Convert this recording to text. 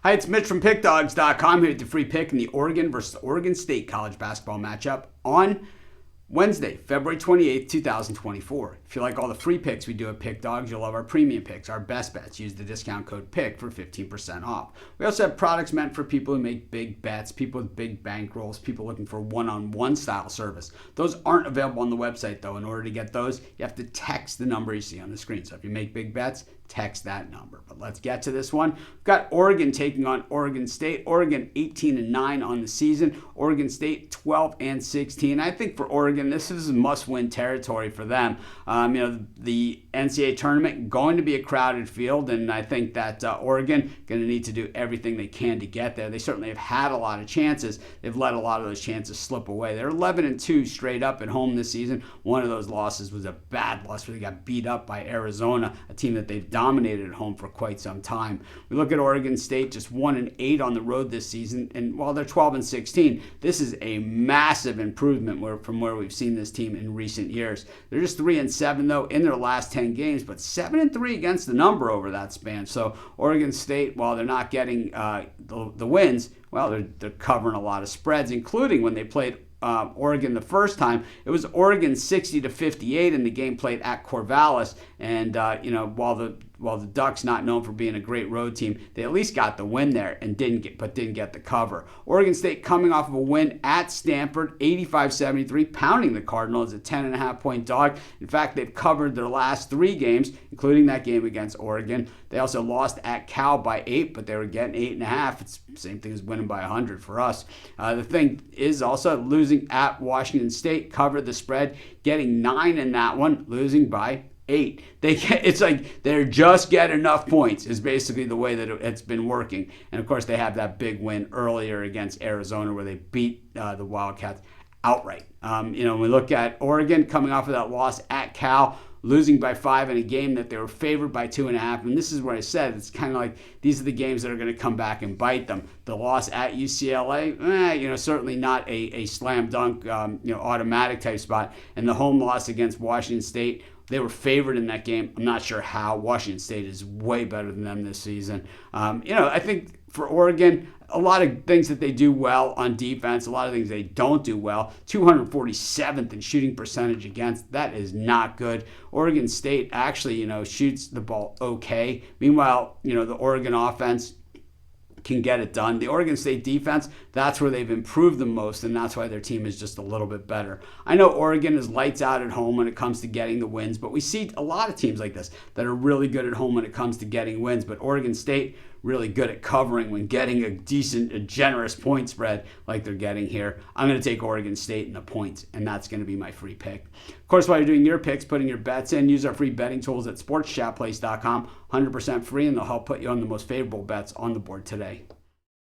Hi, it's Mitch from Pickdawgz.com here with the free pick in the Oregon versus Oregon State college basketball matchup on Wednesday, February 28th, 2024. If you like all the free picks we do at Pick Dawgz, you'll love our premium picks, our best bets. Use the discount code PICK for 15% off. We also have products meant for people who make big bets, people with big bankrolls, people looking for one-on-one style service. Those aren't available on the website, though. In order to get those, you have to text the number you see on the screen. So if you make big bets, text that number. But let's get to this one. We've got Oregon taking on Oregon State. Oregon 18-9 on the season. Oregon State 12-16. I think for Oregon, this is must-win territory for them. The NCAA tournament going to be a crowded field, and I think that Oregon going to need to do everything they can to get there. They certainly have had a lot of chances. They've let a lot of those chances slip away. They're 11-2 straight up at home this season. One of those losses was a bad loss where they got beat up by Arizona, a team that they've dominated at home for quite some time. We look at Oregon State, just 1-8 on the road this season, and while they're 12-16, this is a massive improvement from where we've seen this team in recent years. They're just 3-7 though in their last 10 games, but 7-3 against the number over that span. So Oregon State, while they're not getting the wins, well, they're covering a lot of spreads, including when they played Oregon the first time. It was Oregon 60-58 in the game played at Corvallis, and while the Ducks not known for being a great road team, they at least got the win there and didn't get the cover. Oregon State coming off of a win at Stanford, 85-73, pounding the Cardinals as a 10.5-point dog. In fact, they've covered their last 3 games, including that game against Oregon. They also lost at Cal by 8, but they were getting 8.5. It's the same thing as winning by 100 for us. The thing is also losing at Washington State, covered the spread, getting 9 in that one, losing by 8. It's like they're just get enough points is basically the way that it's been working. And of course, they have that big win earlier against Arizona where they beat the Wildcats outright. When we look at Oregon coming off of that loss at Cal, losing by 5 in a game that they were favored by 2.5. And this is where I said it's kind of like these are the games that are going to come back and bite them. The loss at UCLA, certainly not a slam dunk, automatic type spot. And the home loss against Washington State, they were favored in that game. I'm not sure how. Washington State is way better than them this season. I think for Oregon, a lot of things that they do well on defense, a lot of things they don't do well. 247th in shooting percentage against. That is not good. Oregon State actually, shoots the ball okay. Meanwhile, the Oregon offense can get it done. The Oregon State defense, that's where they've improved the most, and that's why their team is just a little bit better. I know Oregon is lights out at home when it comes to getting the wins, but we see a lot of teams like this that are really good at home when it comes to getting wins, but Oregon State really good at covering when getting a generous point spread like they're getting here. I'm going to take Oregon State in the points, and that's going to be my free pick. Of course, while you're doing your picks, putting your bets in, use our free betting tools at sportschatplace.com. 100% free, and they'll help put you on the most favorable bets on the board today.